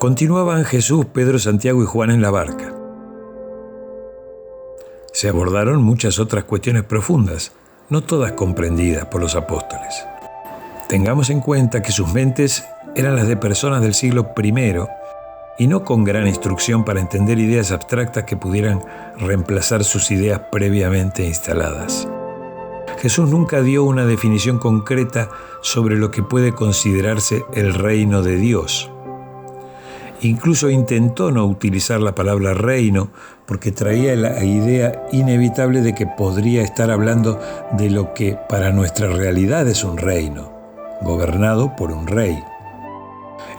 Continuaban Jesús, Pedro, Santiago y Juan en la barca. Se abordaron muchas otras cuestiones profundas, no todas comprendidas por los apóstoles. Tengamos en cuenta que sus mentes eran las de personas del siglo I y no con gran instrucción para entender ideas abstractas que pudieran reemplazar sus ideas previamente instaladas. Jesús nunca dio una definición concreta sobre lo que puede considerarse el reino de Dios. Incluso intentó no utilizar la palabra reino porque traía la idea inevitable de que podría estar hablando de lo que para nuestra realidad es un reino, gobernado por un rey.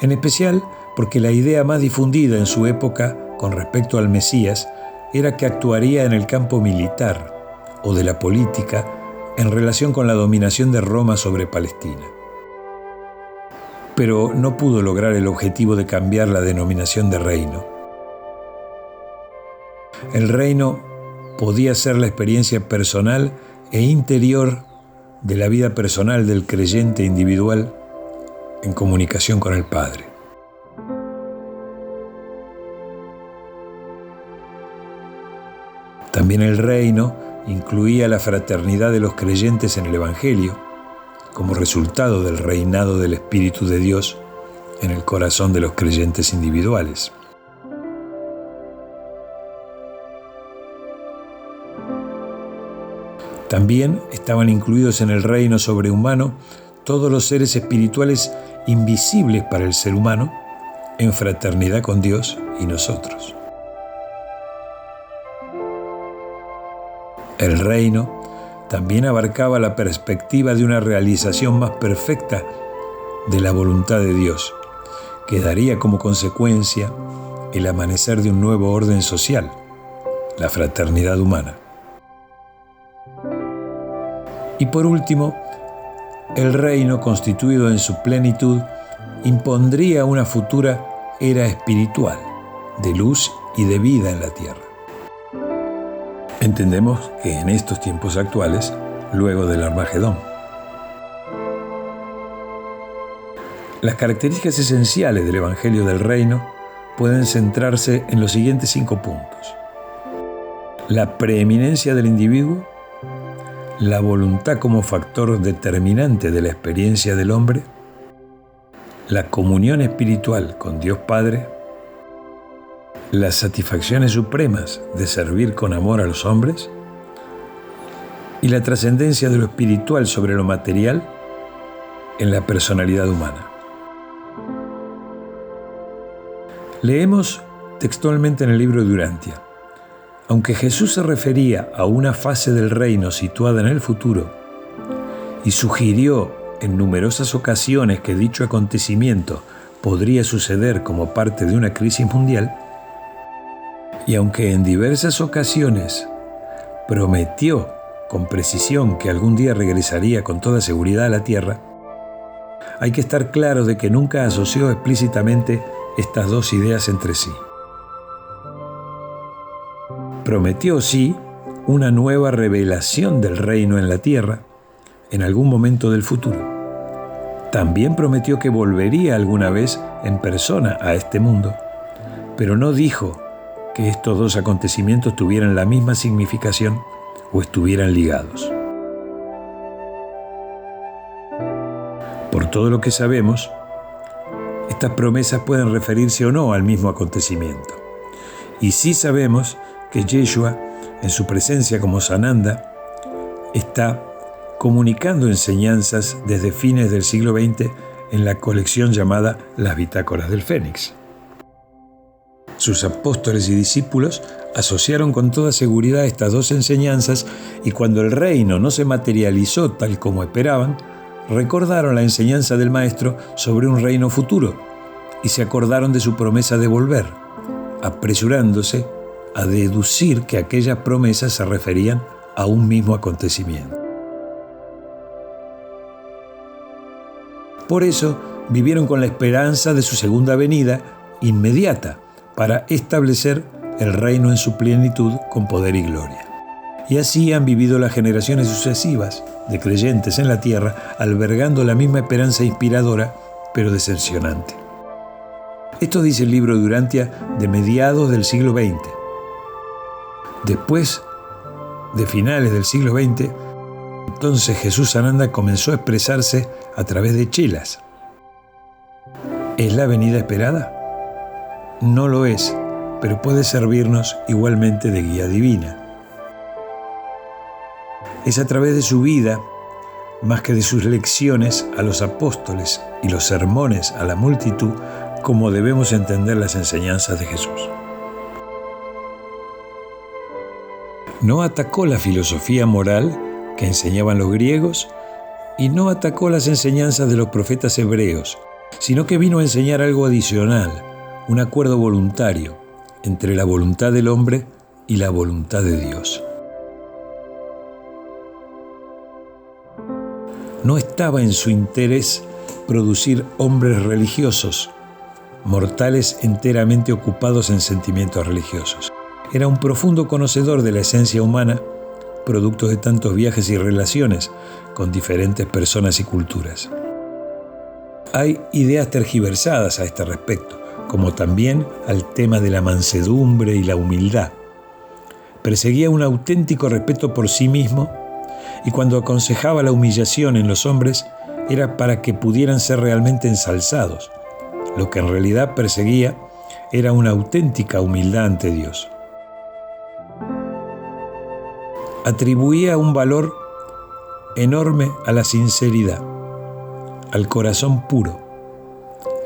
En especial porque la idea más difundida en su época con respecto al Mesías era que actuaría en el campo militar o de la política en relación con la dominación de Roma sobre Palestina. Pero no pudo lograr el objetivo de cambiar la denominación de reino. El reino podía ser la experiencia personal e interior de la vida personal del creyente individual en comunicación con el Padre. También el reino incluía la fraternidad de los creyentes en el Evangelio, como resultado del reinado del Espíritu de Dios en el corazón de los creyentes individuales. También estaban incluidos en el reino sobrehumano todos los seres espirituales invisibles para el ser humano, en fraternidad con Dios y nosotros. El reino también abarcaba la perspectiva de una realización más perfecta de la voluntad de Dios, que daría como consecuencia el amanecer de un nuevo orden social, la fraternidad humana. Y por último, el reino constituido en su plenitud impondría una futura era espiritual, de luz y de vida en la tierra. Entendemos que en estos tiempos actuales, luego del Armagedón. Las características esenciales del Evangelio del Reino pueden centrarse en los siguientes 5 puntos: la preeminencia del individuo, la voluntad como factor determinante de la experiencia del hombre, la comunión espiritual con Dios Padre, las satisfacciones supremas de servir con amor a los hombres y la trascendencia de lo espiritual sobre lo material en la personalidad humana. Leemos textualmente en el libro de Urantia: aunque Jesús se refería a una fase del reino situada en el futuro y sugirió en numerosas ocasiones que dicho acontecimiento podría suceder como parte de una crisis mundial, y aunque en diversas ocasiones prometió con precisión que algún día regresaría con toda seguridad a la tierra, hay que estar claro de que nunca asoció explícitamente estas dos ideas entre sí. Prometió, sí, una nueva revelación del reino en la tierra en algún momento del futuro. También prometió que volvería alguna vez en persona a este mundo, pero no dijo que estos dos acontecimientos tuvieran la misma significación o estuvieran ligados. Por todo lo que sabemos, estas promesas pueden referirse o no al mismo acontecimiento. Y sí sabemos que Yeshua, en su presencia como Sananda, está comunicando enseñanzas desde fines del siglo XX en la colección llamada Las Bitácoras del Fénix. Sus apóstoles y discípulos asociaron con toda seguridad estas dos enseñanzas y cuando el reino no se materializó tal como esperaban, recordaron la enseñanza del Maestro sobre un reino futuro y se acordaron de su promesa de volver, apresurándose a deducir que aquellas promesas se referían a un mismo acontecimiento. Por eso vivieron con la esperanza de su segunda venida inmediata para establecer el reino en su plenitud con poder y gloria. Y así han vivido las generaciones sucesivas de creyentes en la tierra, albergando la misma esperanza inspiradora, pero decepcionante. Esto dice el libro de Urantia de mediados del siglo XX. Después de finales del siglo XX, entonces Jesús Sananda comenzó a expresarse a través de chelas. ¿Es la venida esperada? No lo es, pero puede servirnos igualmente de guía divina. Es a través de su vida, más que de sus lecciones a los apóstoles y los sermones a la multitud, como debemos entender las enseñanzas de Jesús. No atacó la filosofía moral que enseñaban los griegos y no atacó las enseñanzas de los profetas hebreos, sino que vino a enseñar algo adicional, un acuerdo voluntario entre la voluntad del hombre y la voluntad de Dios. No estaba en su interés producir hombres religiosos, mortales enteramente ocupados en sentimientos religiosos. Era un profundo conocedor de la esencia humana, producto de tantos viajes y relaciones con diferentes personas y culturas. Hay ideas tergiversadas a este respecto, como también al tema de la mansedumbre y la humildad. Perseguía un auténtico respeto por sí mismo y cuando aconsejaba la humillación en los hombres era para que pudieran ser realmente ensalzados. Lo que en realidad perseguía era una auténtica humildad ante Dios. Atribuía un valor enorme a la sinceridad, al corazón puro.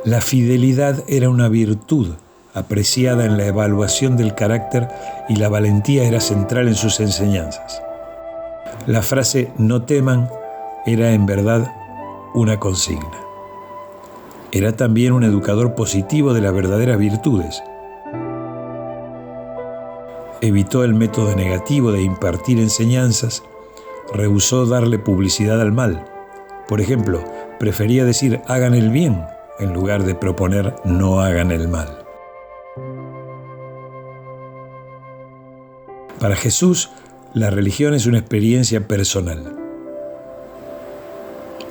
La fidelidad era una virtud apreciada en la evaluación del carácter y la valentía era central en sus enseñanzas. La frase "no teman" era en verdad una consigna. Era también un educador positivo de las verdaderas virtudes. Evitó el método negativo de impartir enseñanzas, rehusó darle publicidad al mal. Por ejemplo, prefería decir "hagan el bien" en lugar de proponer "no hagan el mal". Para Jesús, la religión es una experiencia personal,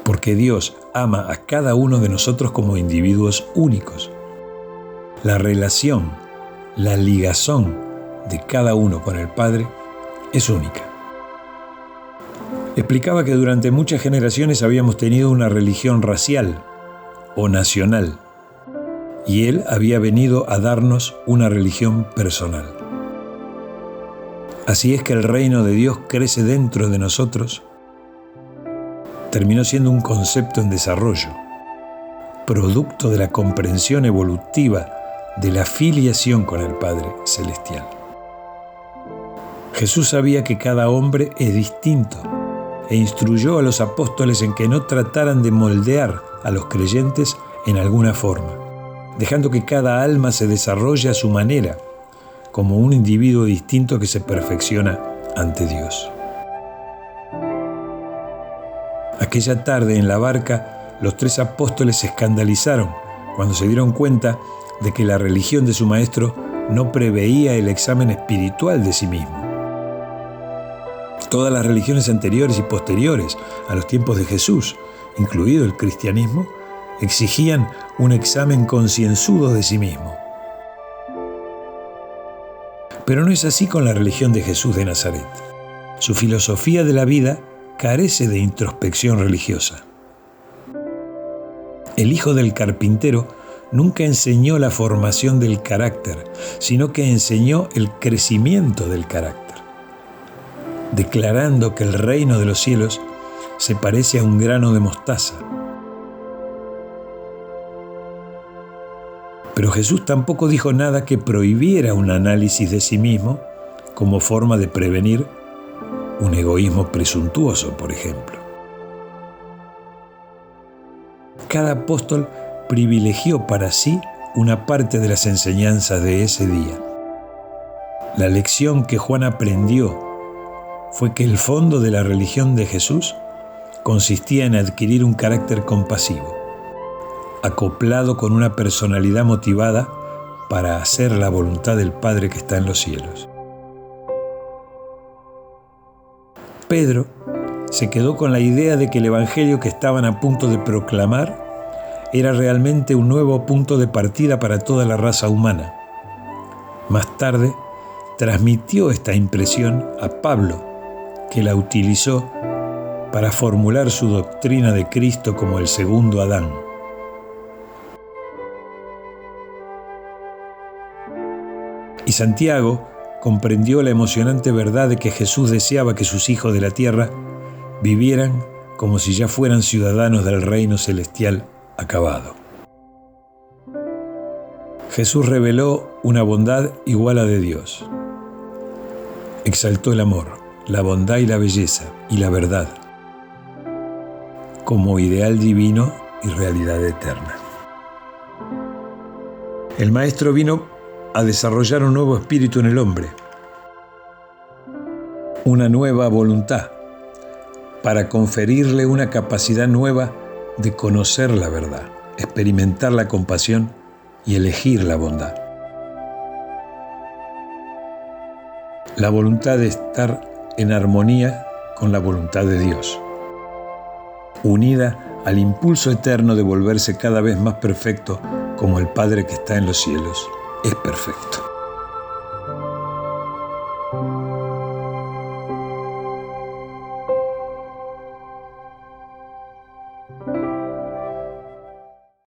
porque Dios ama a cada uno de nosotros como individuos únicos. La relación, la ligazón de cada uno con el Padre es única. Explicaba que durante muchas generaciones habíamos tenido una religión racial o nacional, y Él había venido a darnos una religión personal. Así es que el reino de Dios crece dentro de nosotros. Terminó siendo un concepto en desarrollo, producto de la comprensión evolutiva de la filiación con el Padre Celestial. Jesús sabía que cada hombre es distinto e instruyó a los apóstoles en que no trataran de moldear a los creyentes en alguna forma, dejando que cada alma se desarrolle a su manera, como un individuo distinto que se perfecciona ante Dios. Aquella tarde en la barca, los 3 apóstoles se escandalizaron cuando se dieron cuenta de que la religión de su maestro no preveía el examen espiritual de sí mismo. Todas las religiones anteriores y posteriores a los tiempos de Jesús, incluido el cristianismo, exigían un examen concienzudo de sí mismo. Pero no es así con la religión de Jesús de Nazaret. Su filosofía de la vida carece de introspección religiosa. El hijo del carpintero nunca enseñó la formación del carácter, sino que enseñó el crecimiento del carácter, declarando que el reino de los cielos se parece a un grano de mostaza. Pero Jesús tampoco dijo nada que prohibiera un análisis de sí mismo como forma de prevenir un egoísmo presuntuoso, por ejemplo. Cada apóstol privilegió para sí una parte de las enseñanzas de ese día. La lección que Juan aprendió fue que el fondo de la religión de Jesús consistía en adquirir un carácter compasivo, acoplado con una personalidad motivada para hacer la voluntad del Padre que está en los cielos. Pedro se quedó con la idea de que el evangelio que estaban a punto de proclamar era realmente un nuevo punto de partida para toda la raza humana. Más tarde, transmitió esta impresión a Pablo, que la utilizó para formular su doctrina de Cristo como el segundo Adán. Y Santiago comprendió la emocionante verdad de que Jesús deseaba que sus hijos de la tierra vivieran como si ya fueran ciudadanos del reino celestial acabado. Jesús reveló una bondad igual a la de Dios. Exaltó el amor, la bondad y la belleza y la verdad como ideal divino y realidad eterna. El Maestro vino a desarrollar un nuevo espíritu en el hombre, una nueva voluntad, para conferirle una capacidad nueva de conocer la verdad, experimentar la compasión y elegir la bondad. La voluntad de estar en armonía con la voluntad de Dios, unida al impulso eterno de volverse cada vez más perfecto como el Padre que está en los cielos es perfecto.